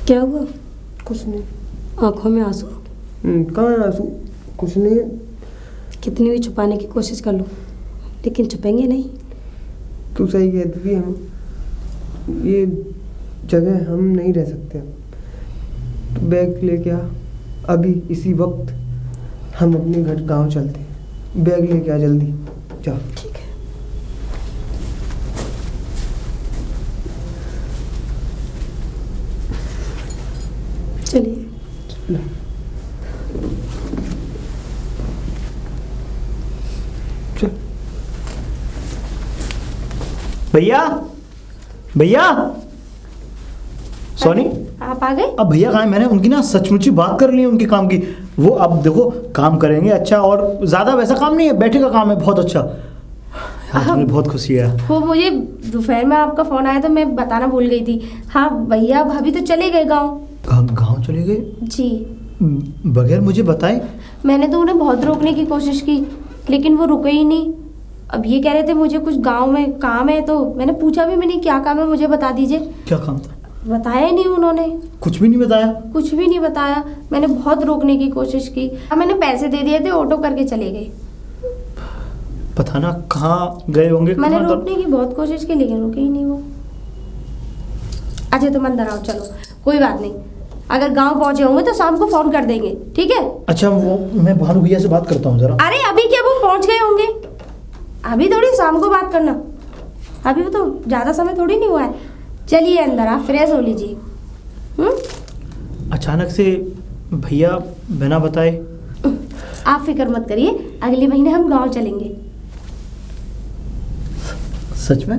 क्या हुआ? कुछ नहीं। आंखों में आंसू? कहाँ है आंसू? कुछ नहीं। कितनी भी छुपाने की कोशिश कर लो लेकिन छुपेंगे नहीं। तू सही कहती थी, हम ये जगह हम नहीं रह सकते। तो बैग लेके आ, अभी इसी वक्त हम अपने घर गांव चलते हैं। बैग लेके आ जल्दी, चल। ठीक है। चलिए। चल। भैया भैया, सोनी आप आ गए? अब भैया कहाँ हैं? मैंने उनकी ना सचमुची बात कर ली है उनके काम की। वो अब देखो काम करेंगे अच्छा, और ज़्यादा वैसा काम नहीं है, बैठे का काम है, बहुत अच्छा। यार मुझे बहुत खुशी है। वो मुझे दोपहर में आपका फ़ोन आया तो मैं बताना भूल गई थी। हाँ भैया भाभी तो चले गए गाँव। गाँव चले गए? जी। बगैर मुझे बताए? मैंने तो उन्हें बहुत रोकने की कोशिश की लेकिन वो रुके ही नहीं। अब ये कह रहे थे मुझे कुछ गांव में काम है, तो मैंने पूछा भी मैंने क्या काम है मुझे बता दीजिए। क्या काम था? बताया ही नहीं उन्होंने। कुछ भी नहीं बताया? कुछ भी नहीं बताया। मैंने बहुत रोकने की कोशिश की। हाँ मैंने पैसे दे दिए थे, ऑटो करके चले गए। पता ना कहाँ गए होंगे। मैंने रोकने की बहुत कोशिश की लेकिन रुके ही नहीं वो। अच्छा तुम अंदर आओ, चलो कोई बात नहीं। अगर गांव पहुंचे होंगे तो शाम को फोन कर देंगे, ठीक है? अच्छा वो मैं भानु भैया से बात करता हूँ जरा। अरे अभी क्या, वो पहुंच गए होंगे। अभी थोड़ी, शाम को बात करना। अभी वो तो ज़्यादा समय थोड़ी नहीं हुआ है। चलिए अंदर, आप फ्रेश हो लीजिए। अचानक से भैया बिना बताए? आप फिक्र मत करिए, अगले महीने हम गांव चलेंगे। सच में?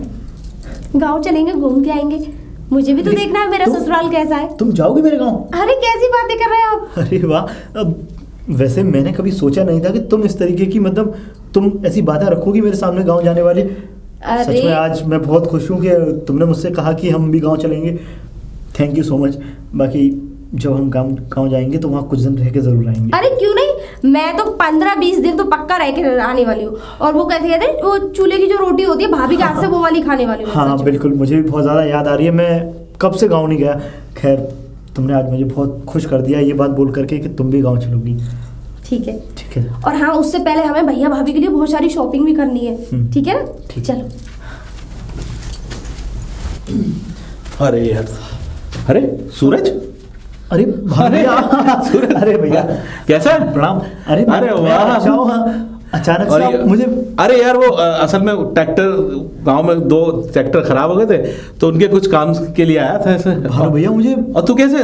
गांव चलेंगे, घूम के आएंगे। मुझे भी तो देखना है मेरा ससुराल कैसा है। तुम जाओगे मेरे गांव? अरे कैसी बातें कर रहे हैं आप? अरे वाह। अब वैसे मैंने कभी सोचा नहीं था कि तुम इस तरीके की, मतलब तुम ऐसी बातें रखोगी मेरे सामने गांव जाने वाली। सच में आज मैं बहुत खुश हूँ कि तुमने मुझसे कहा कि हम भी गांव चलेंगे। Thank you so much. बाकी जब हम गांव जाएंगे तो वहाँ कुछ दिन रह के जरूर आएंगे। अरे क्यों नहीं, मैं तो 15-20 दिन तो पक्का रह के आने वाली हूँ। और वो कहते कहते वो चूल्हे की जो रोटी होती है भाभी के हाथ से, वो वाली खाने वाली हूँ। हाँ बिल्कुल, मुझे भी बहुत ज़्यादा याद आ रही है। मैं कब से गाँव नहीं गया। खैर तुमने आज मुझे बहुत खुश कर दिया ये बात बोल करके कि तुम भी गाँव चलोगी। ठीक है। ठीक है। और हाँ, उससे पहले हमें भैया भाभी के लिए बहुत सारी शॉपिंग भी करनी है, ठीक है ना? ठीक। चलो। अरे यार, अरे सूरज, अरे भैया। सूरज, अरे भैया कैसा है? प्रणाम। अरे अरे वाह। अच्छा हुआ, अचानक और से ये- मुझे। अरे यार वो असल में ट्रैक्टर, गांव में 2 ट्रैक्टर खराब हो गए थे तो उनके कुछ काम के लिए आया था ऐसे। भानु भैया मुझे, और तू कैसे?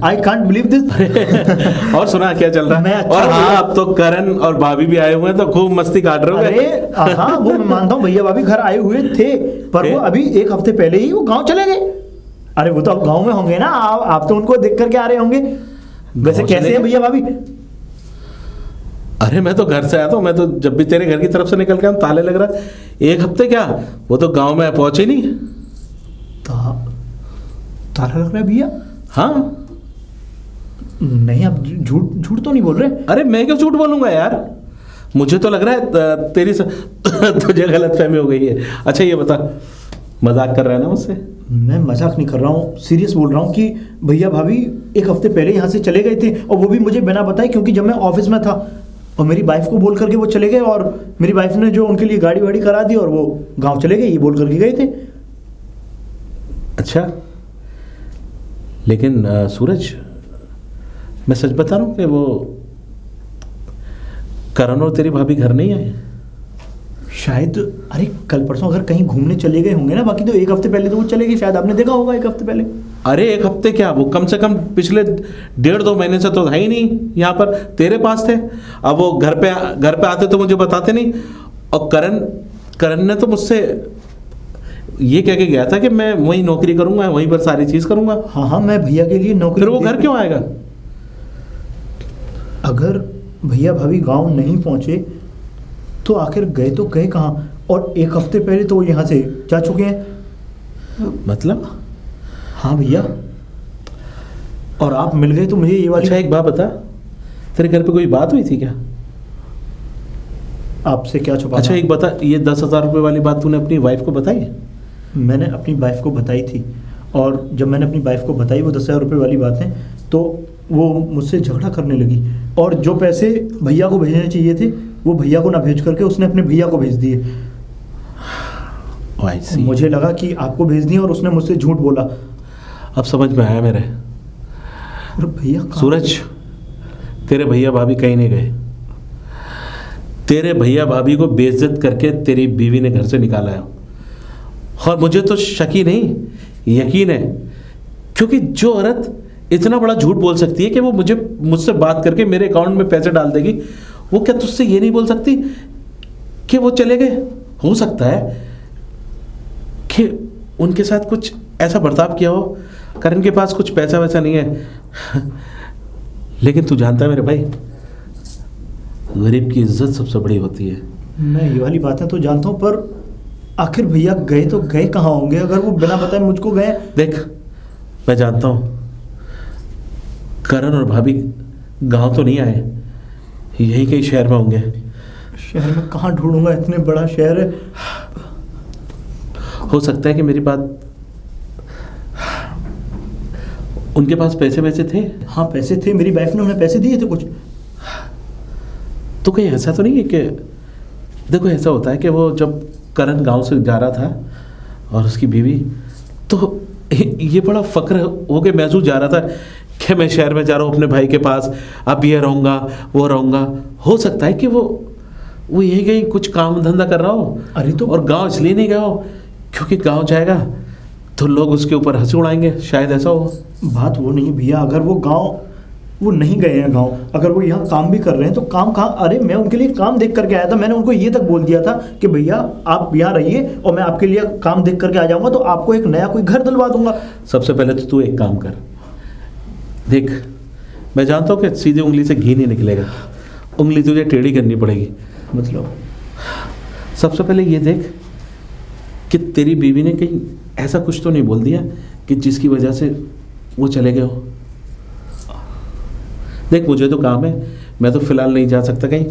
I can't believe this. और सुना क्या चल रहा मैं है? अच्छा और हूँ हाँ, भैया। अब तो करण और भाभी भी आए हुए हैं तो खूब मस्ती काट रहे हो। अरे हाँ वो मैं मानता हूँ, भैया भाभी घर आए हुए थे पर वो अभी 1 हफ्ते पहले ही वो गाँव चले गए। अरे वो तो अब गाँव में होंगे ना, आप तो उनको देख करके आ रहे होंगे। वैसे कैसे हैं भैया भाभी? अरे मैं तो घर से आया था, मैं तो जब भी तेरे घर की तरफ से निकल के ताले लग रहा है। 1 हफ्ते क्या, वो तो गांव में पहुंचे नहीं। ताला लग रहा है भैया? हाँ। नहीं आप झूठ तो नहीं बोल रहे? अरे मैं क्यों झूठ बोलूंगा यार, मुझे तो लग रहा है तेरी तुझे गलतफहमी हो गई है। अच्छा ये बता, मजाक कर रहा है ना मुझसे? मैं मजाक नहीं कर रहा हूँ, सीरियस बोल रहा हूँ कि भैया भाभी 1 हफ्ते पहले यहाँ से चले गए थे, और वो भी मुझे बिना बताए, क्योंकि जब मैं ऑफिस में था और मेरी वाइफ को बोल करके वो चले गए, और मेरी वाइफ ने जो उनके लिए गाड़ी वाड़ी करा दी और वो गांव चले गए ये बोल करके गए थे। अच्छा लेकिन सूरज, मैं सच बता रहा हूँ कि वो करण और तेरी भाभी घर नहीं आए शायद। अरे कल परसों अगर कहीं घूमने चले गए होंगे ना, बाकी तो 1 हफ्ते पहले तो वो चले गए, शायद आपने देखा होगा 1 हफ्ते पहले। अरे 1 हफ्ते क्या, वो कम से कम पिछले 1.5-2 महीने से तो है ही नहीं यहाँ पर, तेरे पास थे। अब वो घर पे आते तो मुझे बताते नहीं। और करण ने तो मुझसे ये कह के गया था कि मैं वहीं नौकरी करूंगा, वहीं पर सारी चीज करूंगा। हाँ मैं भैया के लिए नौकरी। फिर वो घर क्यों आएगा? अगर भैया भाभी गांव नहीं पहुंचे तो आखिर गए तो गए कहाँ? और 1 हफ्ते पहले तो वो यहाँ से जा चुके हैं। मतलब? हाँ भैया, और आप मिल गए तो मुझे ये वाली। अच्छा एक बात बता, तेरे घर पे कोई बात हुई थी क्या? आपसे क्या छुपा? अच्छा एक बता, ये 10,000 रुपये वाली बात तूने अपनी वाइफ को बताई है? मैंने अपनी वाइफ को बताई थी, और जब मैंने अपनी वाइफ को बताई वो 10,000 रुपये वाली बातें, तो वो मुझसे झगड़ा करने लगी और जो पैसे भैया को भेजने चाहिए थे वो भैया को ना भेज करके उसने अपने भैया को भेज दिए। I see. मुझे लगा कि आपको भेज दिए और उसने मुझसे झूठ बोला। अब समझ में आया मेरे। और भैया कहाँ? सूरज, तेरे भैया भाभी कहीं नहीं गए। तेरे भैया भाभी को बेइज्जत करके तेरी बीवी ने घर से निकाला है। और मुझे तो शक ही नहीं, यकीन है, क्योंकि जो औरत इतना बड़ा झूठ बोल सकती है कि वो मुझसे बात करके मेरे अकाउंट में पैसे डाल देगी, वो क्या तुझसे ये नहीं बोल सकती कि वो चले गए? हो सकता है कि उनके साथ कुछ ऐसा बर्ताव किया हो, करण के पास कुछ पैसा वैसा नहीं है। लेकिन तू जानता है मेरे भाई, गरीब की इज्जत सबसे बड़ी होती है। मैं ये वाली बातें तो जानता हूँ, पर आखिर भैया गए तो गए कहाँ होंगे अगर वो बिना बताए मुझको गए? देख, मैं जानता हूँ करण और भाभी गांव तो नहीं आए, यही कहीं शहर में होंगे। शहर में कहाँ ढूंढूंगा, इतने बड़ा शहर है। हो सकता है कि मेरी बात, उनके पास पैसे वैसे थे? हाँ पैसे थे, मेरी वाइफ ने उन्हें पैसे दिए थे कुछ। तो कहीं ऐसा तो नहीं है कि, देखो ऐसा होता है कि वो जब करण गांव से जा रहा था और उसकी बीवी, तो ये बड़ा फक्र होके महसूस जा रहा था कि मैं शहर में जा रहा हूँ अपने भाई के पास, अब ये रहूँगा वो रहूँगा। हो सकता है कि वो यही कहीं कुछ काम धंधा कर रहा हो। अरे तो और गांव इसलिए नहीं गया हो क्योंकि गांव जाएगा तो लोग उसके ऊपर हंसी उड़ाएंगे, शायद ऐसा हो। बात वो नहीं भैया, अगर वो नहीं गए हैं गांव, अगर वो यहाँ काम भी कर रहे हैं तो काम कहाँ? अरे मैं उनके लिए काम देख करके आया था, मैंने उनको ये तक बोल दिया था कि भैया आप यहाँ रहिए और मैं आपके लिए काम देख करके आ जाऊंगा, तो आपको एक नया कोई घर दिलवा दूंगा। सबसे पहले तो तू एक काम कर, देख मैं जानता हूँ कि सीधे उंगली से घी नहीं निकलेगा, उंगली तुझे टेढ़ी करनी पड़ेगी। मतलब सबसे पहले ये देख कि तेरी बीवी ने कहीं ऐसा कुछ तो नहीं बोल दिया कि जिसकी वजह से वो चले गए हो। देख मुझे तो काम है, मैं तो फिलहाल नहीं जा सकता कहीं,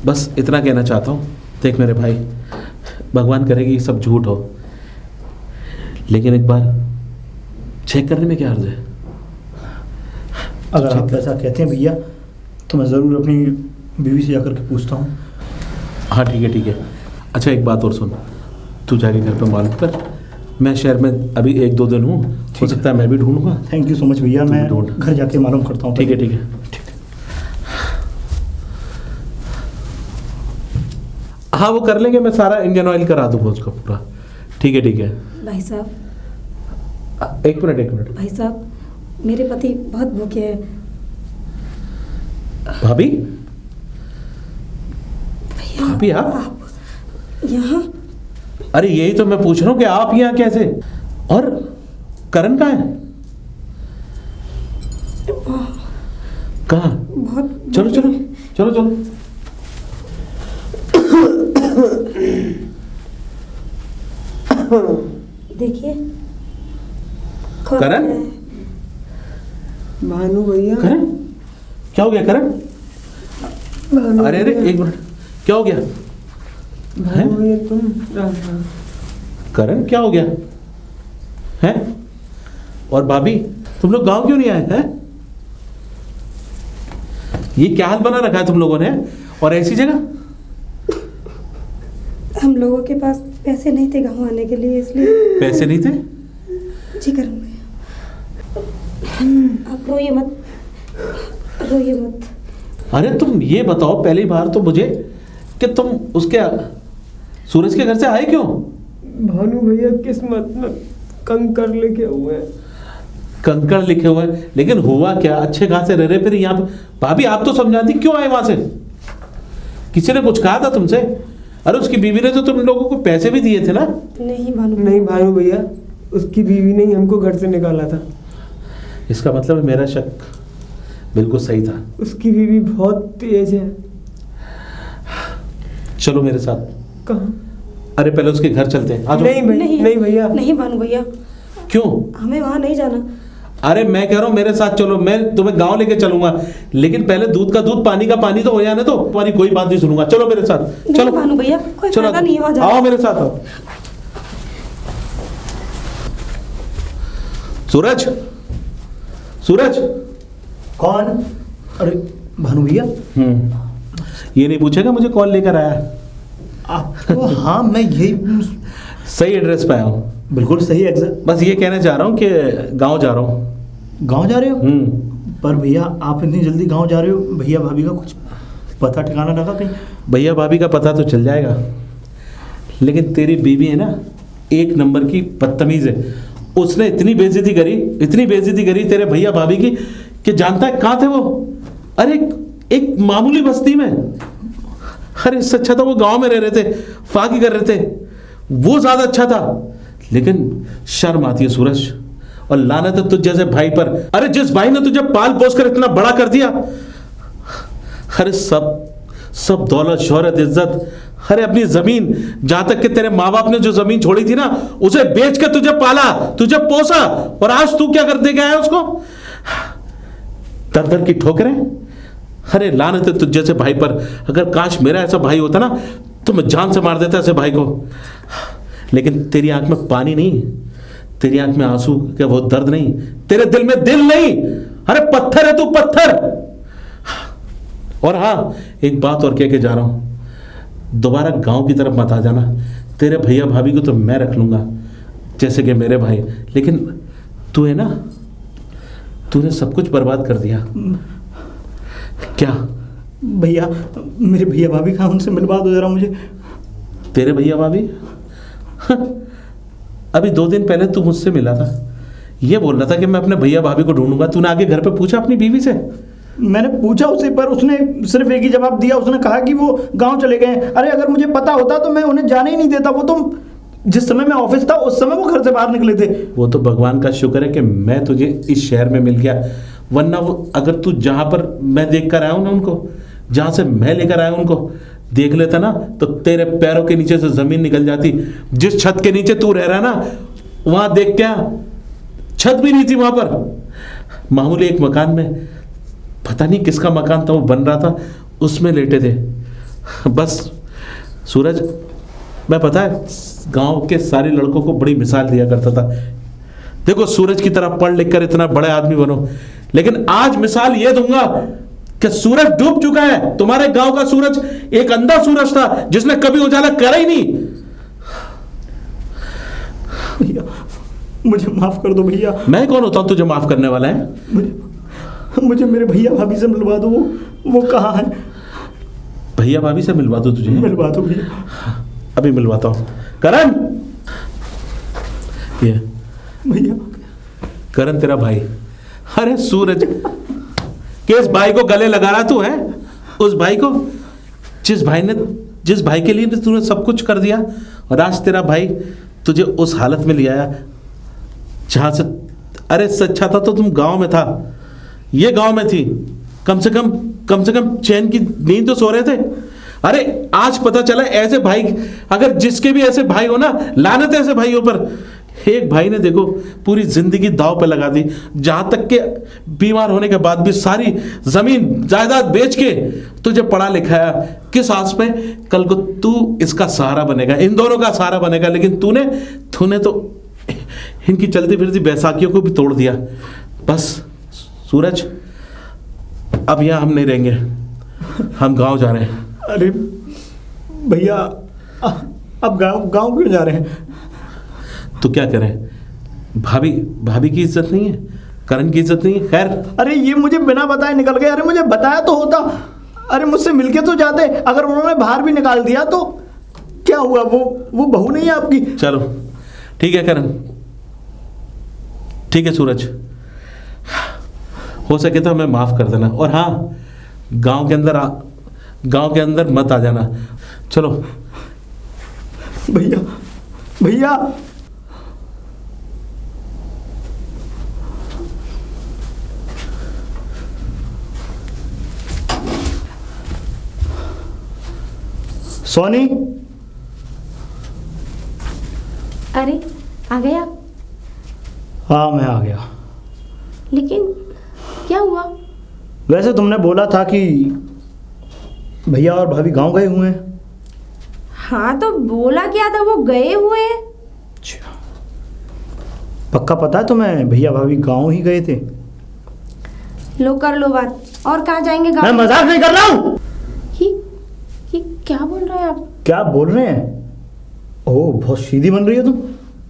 बस इतना कहना चाहता हूँ। देख मेरे भाई, भगवान करे कि ये सब झूठ हो, लेकिन एक बार चेक करने में क्या अर्ज है? अगर आप ऐसा कहते हैं भैया तो मैं ज़रूर अपनी बीवी से जाकर के पूछता हूँ। हाँ ठीक है। अच्छा एक बात और सुन, तू जाके घर पे मालूम कर, मैं शहर में अभी 1-2 दिन हूँ, हो सकता है मैं भी ढूंढूंगा। थैंक यू सो मच भैया, मैं ढूंढ। घर जाके मालूम करता हूँ। ठीक है। हाँ वो कर लेंगे, मैं सारा इंजन ऑयल करा दूंगा उसका पूरा। ठीक है। भाई साहब, एक मिनट। भाई साहब, मेरे पति बहुत भूखे हैं। भाभी भैया आप यहाँ? अरे यही तो मैं पूछ रहा हूँ कि आप यहाँ कैसे? और करण कहाँ है? कहाँ? बहुत चलो। देखिए करण? भानु भैया, करण क्या हो गया? करण भानु अरे भैया, एक मिनट, क्या हो गया? भानु भैया तुम करण क्या हो गया है? और भाभी तुम लोग गांव क्यों नहीं आए हैं? ये क्या हाल बना रखा है तुम लोगों ने, और ऐसी जगह? हम लोगों के पास पैसे नहीं थे गाँव आने के लिए, इसलिए। पैसे नहीं थे? जी करण भैया, आप रोइए मत। अरे तुम ये बताओ पहली बार तो मुझे कि तुम उसके सूरज के घर से आए क्यों? भानु भैया किस्मत में कंकर लिखे हुए हैं। कंकड़ लिखे हुए हैं, लेकिन हुआ क्या? अच्छे खासे रह रहे, फिर यहाँ पे भाभी आप तो समझाती, क्यों आए वहां से? किसी ने कुछ कहा था तुमसे? अरे उसकी बीवी ने तो तुम लोगों को पैसे भी दिए थे ना? नहीं भानु भैया, उसकी बीवी ने ही हमको घर से निकाला था। इसका मतलब मेरा शक बिल्कुल सही था। उसकी बीवी बहुत तेज है। चलो मेरे साथ। कहाँ? अरे पहले उसके घर चलते हैं, आ जाओ। नहीं भैया, नहीं भानु भैया, क्यों? हमें वहाँ नहीं जाना। अरे मैं कह रहा हूँ मेरे साथ चलो, मैं तुम्हें गांव लेके चलूंगा, लेकिन पहले दूध का दूध पानी का पानी तो हो जाने दो। तुम्हारी कोई बात नहीं सुनूंगा, चलो मेरे साथ। चलो भानु भैया, कोई चलो फायदा नहीं है वहाँ जाने आओ मेरे साथ आओ। सूरज, सूरज। कौन? अरे भानु भैया। ये नहीं पूछेगा मुझे कौन लेकर आया? आपको? हाँ, मैं यही सही एड्रेस पे आया हूँ। बिल्कुल सही एग्जैक्ट। बस ये कहना चाह रहा हूँ कि गांव जा रहा हूँ। गांव जा रहे हो? पर भैया आप इतनी जल्दी गांव जा रहे हो, भैया भाभी का कुछ पता ठिकाना लगा कहीं? भैया भाभी का पता तो चल जाएगा, लेकिन तेरी बीवी है ना, एक नंबर की बदतमीज है। उसने इतनी बेइज्जती करी तेरे भैया भाभी की कि जानता है कहाँ थे वो? अरे एक मामूली बस्ती में। अरे इससे अच्छा था वो गांव में रह रहे थे, फाकी कर रहे थे, वो ज्यादा अच्छा था। लेकिन शर्म आती है सूरज, और लानत है तुझ जैसे भाई पर। अरे जिस भाई ने तुझे पाल पोस कर इतना बड़ा कर दिया, अरे सब दौलत शोहरत इज्जत, अरे अपनी जमीन, जहां तक कि तेरे माँ बाप ने जो जमीन छोड़ी थी ना, उसे बेच के तुझे पाला, तुझे पोसा, और आज तू क्या कर दे गया है उसको? दर दर की ठोकरें। अरे लानत है तुझ जैसे भाई पर। अगर काश मेरा ऐसा भाई होता ना, तो मैं जान से मार देता ऐसे भाई को। लेकिन तेरी आंख में पानी नहीं, तेरी आंख में आंसू, क्या वो दर्द नहीं? तेरे दिल में दिल नहीं। अरे पत्थर है तू, पत्थर। और हाँ, एक बात और कह के जा रहा हूं, दोबारा गांव की तरफ मत आ जाना। तेरे भैया भाभी को तो मैं रख लूंगा जैसे कि मेरे भाई, लेकिन तू है ना, तूने सब कुछ बर्बाद कर दिया। क्या? भैया, मेरे भैया भाभी कहाँ, उनसे मिलवा दो जरा मुझे। तेरे भैया भाभी? अभी 2 दिन पहले तू मुझसे मिला था, ये बोल रहा था कि मैं अपने भैया भाभी को ढूंढूंगा। तूने आगे घर पे पूछा अपनी बीवी से? मैंने पूछा उसे, पर उसने सिर्फ एक ही जवाब दिया। उसने कहा कि वो गांव चले गए। अरे अगर मुझे पता होता तो मैं उन्हें जाने ही नहीं देता। वो तो जिस समय मैं ऑफिस था उस समय वो घर से बाहर निकले थे। वो तो भगवान का शुक्र है कि मैं तुझे इस शहर में मिल गया, वरना वो अगर तू जहां पर मैं देख कर आया हूं ना उनको, जहां से मैं लेकर आया हूं उनको, देख लेता ना, तो तेरे पैरों के नीचे से जमीन निकल जाती। जिस छत के नीचे तू रह रहा ना, वहां देख क्या, छत भी नहीं थी वहां पर। मामूली एक मकान में, पता नहीं किसका मकान था, वो बन रहा था, उसमें लेटे थे। बस सूरज, मैं पता है गांव के सारे लड़कों को बड़ी मिसाल दिया करता था, देखो सूरज की तरह पढ़ लिख कर इतना बड़े आदमी बनो। लेकिन आज मिसाल ये दूंगा कि सूरज डूब चुका है। तुम्हारे गांव का सूरज एक अंधा सूरज था जिसने कभी उजाला करा ही नहीं। भैया, मुझे माफ कर दो भैया। मैं कौन होता हूं तुझे माफ करने वाला है? मुझे मेरे भैया भाभी से मिलवा दो। वो कहाँ है? भैया भाभी से मिलवा दो तुझे? मिलवा दो भैया। अभी मिलवाता हूं। करण, ये भैया। करण तेरा भाई। अरे सूरज, किस भाई को गले लगा रहा तू है? उस भाई को, जिस भाई के लिए तूने सब कुछ कर दिया, और आज तेरा भाई तुझे उस हालत में ले आया जहां से, अरे सच्चा था तो तुम गांव में था, ये गांव में थी, कम से कम चैन की नींद तो सो रहे थे। अरे आज पता चला ऐसे भाई, अगर जिसके भी ऐसे भाई हो ना, लानत है ऐसे भाइयों पर। एक भाई ने देखो पूरी जिंदगी दांव पे लगा दी, जहां तक के बीमार होने के बाद भी सारी जमीन जायदाद बेच के तुझे पढ़ा लिखाया। किस आस पे कल को तू इसका सहारा बनेगा, इन दोनों का सहारा बनेगा। लेकिन तूने तो इनकी चलती फिरती बैसाखियों को भी तोड़ दिया। बस सूरज, अब यहां हम नहीं रहेंगे, हम गांव जा रहे हैं। अरे भैया, अब गांव क्यों जा रहे हैं? तो क्या करें? भाभी की इज्जत नहीं है, करण की इज्जत नहीं है। खैर, अरे ये मुझे बिना बताए निकल गए। अरे मुझे बताया तो होता, अरे मुझसे मिलके तो जाते। अगर उन्होंने बाहर भी निकाल दिया तो क्या हुआ? वो बहू नहीं है आपकी? चलो ठीक है करण, ठीक है सूरज, हो सके तो हमें माफ कर देना। और हाँ, गांव के अंदर मत आ जाना। चलो भैया। सोनी। अरे आ गए आप? हाँ मैं आ गया। लेकिन क्या हुआ? वैसे तुमने बोला था कि भैया और भाभी गांव गए हुए हैं। हाँ तो बोला क्या था, वो गए हुए हैं। पक्का पता है तुम्हें भैया भाभी गाँव ही गए थे? लो कर लो बात, और कहाँ जाएंगे मैं गाँव? मजाक नहीं कर रहा हूँ। ये क्या बोल रहे हैं आप? क्या बोल रहे हैं? ओह बहुत सीधी बन रही हो तुम।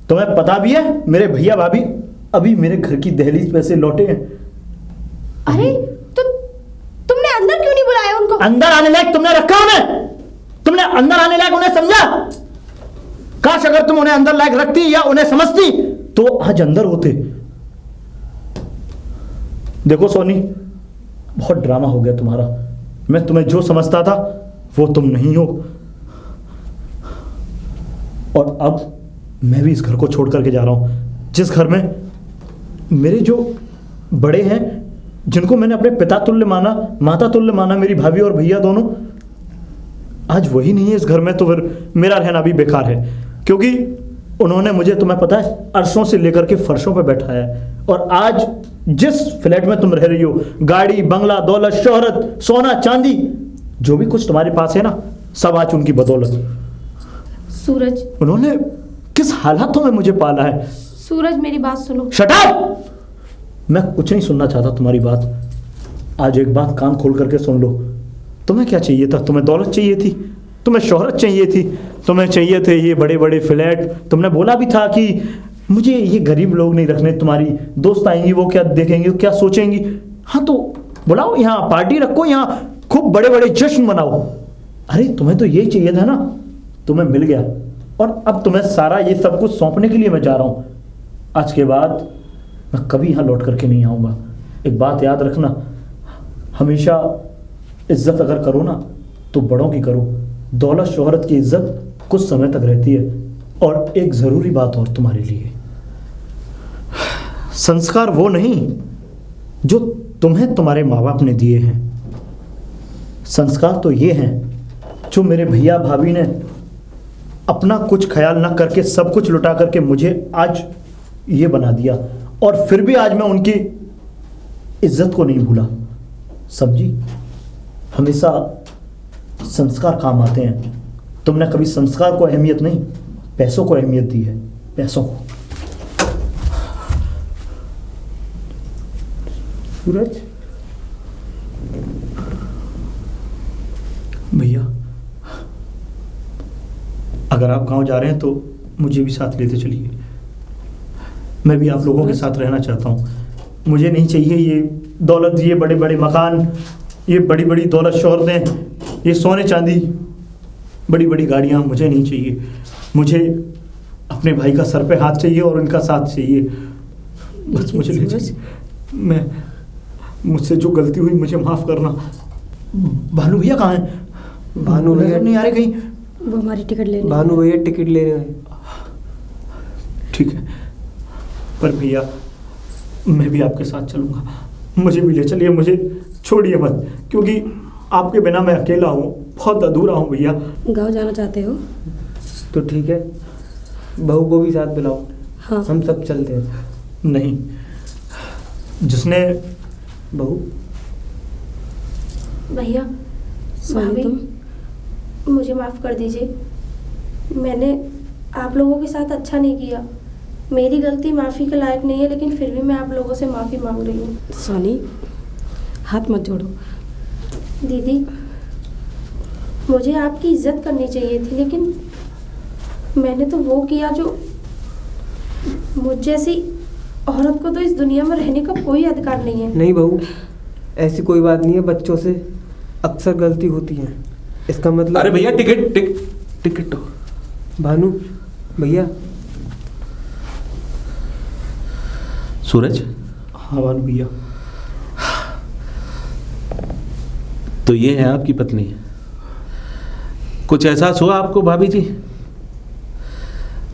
तुम्हें पता भी है मेरे भैया भाभी अभी मेरे घर की दहलीज पे से लौटे हैं। अरे तो तुमने अंदर क्यों नहीं बुलाया उनको? अंदर आने लायक तुमने रखा उन्हें? तुमने अंदर आने लायक उन्हें समझा? काश अगर तुम उन्हें अंदर लायक रखती या उन्हें समझती तो आज अंदर होते। देखो सोनी, बहुत ड्रामा हो गया तुम्हारा। मैं तुम्हें जो समझता था वो तुम नहीं हो, और अब मैं भी इस घर को छोड़ करके जा रहा हूं, जिस घर में मेरे जो बड़े हैं, जिनको मैंने अपने पिता तुल्य माना, माता तुल्य माना, मेरी भाभी और भैया दोनों, आज वही नहीं है इस घर में, तो फिर मेरा रहना भी बेकार है। क्योंकि उन्होंने मुझे, तुम्हें पता है, अरसों से लेकर के फर्शों पर बैठाया है, और आज जिस फ्लैट में तुम रह रही हो, गाड़ी बंगला दौलत शोहरत सोना चांदी जो भी कुछ तुम्हारे पास है ना, सब आज उनकी बदौलत। सूरज, उन्होंने किस हालातों में मुझे पाला है। सूरज मेरी बात सुनो। Shut up! मैं कुछ नहीं सुनना चाहता तुम्हारी बात। आज एक बात कान खोल करके सुन लो। तुम्हें क्या चाहिए था? तुम्हें दौलत चाहिए थी, तुम्हें शोहरत चाहिए थी, तुम्हें चाहिए थे ये बड़े बड़े फ्लैट। तुमने बोला भी था कि मुझे ये गरीब लोग नहीं रखने, तुम्हारी दोस्त आएंगी वो क्या देखेंगे, क्या सोचेंगी। हाँ तो बुलाओ, यहाँ पार्टी रखो, यहाँ खूब बड़े बड़े जश्न मनाओ। अरे तुम्हें तो यही चाहिए था ना, तुम्हें मिल गया, और अब तुम्हें सारा ये सब कुछ सौंपने के लिए मैं जा रहा हूँ। आज के बाद मैं कभी यहाँ लौट करके नहीं आऊँगा। एक बात याद रखना, हमेशा इज्जत अगर करो ना तो बड़ों की करो। दौलत शोहरत की इज्जत कुछ समय तक रहती है। और एक ज़रूरी बात और तुम्हारे लिए, संस्कार वो नहीं जो तुम्हें तुम्हारे माँ बाप ने दिए हैं, संस्कार तो ये हैं जो मेरे भैया भाभी ने अपना कुछ ख्याल ना करके सब कुछ लुटा करके मुझे आज ये बना दिया, और फिर भी आज मैं उनकी इज्जत को नहीं भूला। समझी? हमेशा संस्कार काम आते हैं। तुमने कभी संस्कार को अहमियत नहीं, पैसों को अहमियत दी है, पैसों को। सूरज, भैया अगर आप गांव जा रहे हैं तो मुझे भी साथ लेते चलिए। मैं भी आप लोगों के साथ रहना चाहता हूँ। मुझे नहीं चाहिए ये दौलत, ये बड़े बड़े मकान, ये बड़ी बड़ी दौलत शोहरतें, ये सोने चांदी, बड़ी बड़ी गाड़ियाँ मुझे नहीं चाहिए। मुझे अपने भाई का सर पे हाथ चाहिए और उनका साथ चाहिए। बस मुझे ले चाहिए। मैं, मुझसे जो गलती हुई मुझे माफ़ करना। भानु भैया कहाँ हैं? भानु भैया नहीं आ रहे कहीं? वो हमारी टिकट ले भानु भैया टिकट ले रहे हैं। ठीक है, पर भैया मैं भी आपके साथ चलूँगा। मुझे भी ले चलिए, मुझे छोड़िए मत, क्योंकि आपके बिना मैं अकेला हूँ, बहुत अधूरा हूँ भैया। गाँव जाना चाहते हो? तो ठीक है, बहू को भी साथ बुलाओ। हाँ। हम सब चलते हैं। नहीं, जिसने बहू, भैया सोनी, भाभी, तुम मुझे माफ़ कर दीजिए। मैंने आप लोगों के साथ अच्छा नहीं किया। मेरी गलती माफ़ी के लायक नहीं है, लेकिन फिर भी मैं आप लोगों से माफ़ी मांग रही हूँ। सोनी, हाथ मत जोड़ो। दीदी, मुझे आपकी इज्जत करनी चाहिए थी, लेकिन मैंने तो वो किया जो, मुझ जैसी औरत को तो इस दुनिया में रहने का कोई अधिकार नहीं है। नहीं बहू, ऐसी कोई बात नहीं है। बच्चों से अक्सर गलती होती है। इसका मतलब, अरे भैया टिकट तो। भानु भैया। सूरज, हाँ भानु भैया। तो ये है आपकी पत्नी। कुछ एहसास हुआ आपको भाभी जी?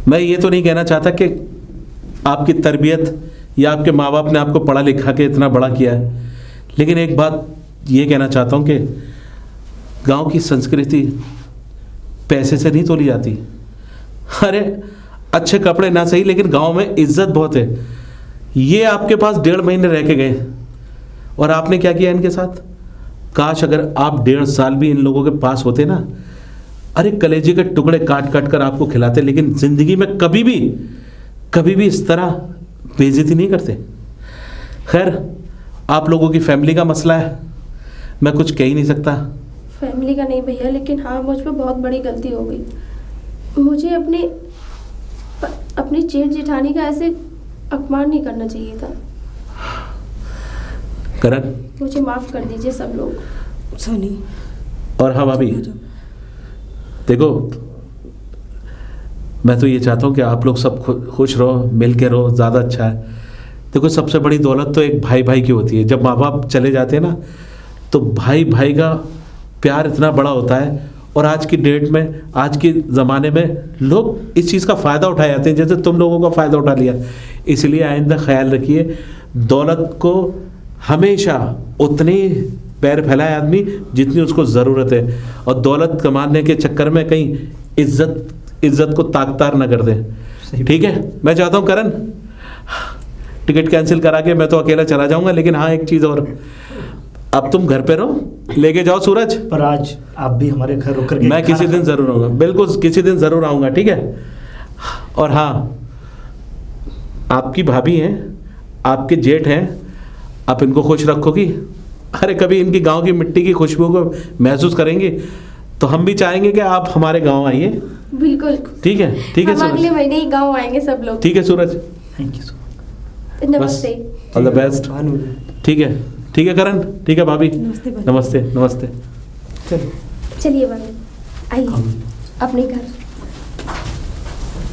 मैं ये तो नहीं कहना चाहता कि आपकी तरबियत या आपके माँ बाप ने आपको पढ़ा लिखा के इतना बड़ा किया है, लेकिन एक बात ये कहना चाहता हूँ कि गांव की संस्कृति पैसे से नहीं तोली जाती। अरे अच्छे कपड़े ना सही, लेकिन गांव में इज्जत बहुत है। ये आपके पास 1.5 महीने रह के गए और आपने क्या किया इनके साथ? काश अगर आप 1.5 साल भी इन लोगों के पास होते ना, अरे कलेजे के टुकड़े काट काट कर आपको खिलाते। लेकिन जिंदगी में कभी भी इस तरह बेइज्जती नहीं करते। खैर, आप लोगों की फैमिली का मसला है, मैं कुछ कह ही नहीं सकता। फैमिली का नहीं भैया, लेकिन हाँ मुझ पे बहुत बड़ी गलती हो गई। मुझे अपनी जेठ जेठानी का ऐसे अपमान नहीं करना चाहिए था। करण, मुझे माफ़ कर दीजिए सब लोग। सोनी, और हाँ भाभी, देखो मैं तो ये चाहता हूँ कि आप लोग सब खुश रहो, मिल के रहो, ज़्यादा अच्छा है। देखो सबसे बड़ी दौलत तो एक भाई भाई की होती है। जब माँ बाप चले जाते हैं ना, तो भाई भाई का प्यार इतना बड़ा होता है। और आज की डेट में, आज के ज़माने में लोग इस चीज़ का फ़ायदा उठाए जाते हैं, जैसे तुम लोगों का फ़ायदा उठा लिया। इसलिए आइंदा ख्याल रखिए, दौलत को हमेशा उतनी पैर फैलाए आदमी जितनी उसको ज़रूरत है, और दौलत कमाने के चक्कर में कहीं इज्जत को ताकतार न कर दें। ठीक है, मैं चाहता हूँ करण, टिकट कैंसिल करा के मैं तो अकेला चला जाऊंगा, लेकिन हाँ एक चीज़ और, अब तुम घर पे रहो, लेके जाओ सूरज। पर आज आप भी हमारे घर रुक करके मैं किसी दिन ज़रूर आऊँगा, बिल्कुल किसी दिन ज़रूर आऊँगा, ठीक है। और हाँ, आपकी भाभी हैं, आपके जेठ हैं, आप इनको खुश रखोगी। अरे कभी इनकी गांव की मिट्टी की खुशबू को महसूस करेंगे तो हम भी चाहेंगे कि आप हमारे गांव आइए। बिल्कुल, ठीक है, ठीक है हम अगले सूरज, महीने ही गाँव आएंगे सब लोग। ठीक है Suraj, thank you so much. नमस्ते। All the best. भानु, ठीक है, ठीक है करण, ठीक है भाभी, नमस्ते भाई। नमस्ते नमस्ते। चलो। चलिए भाई, आइए अपने घर।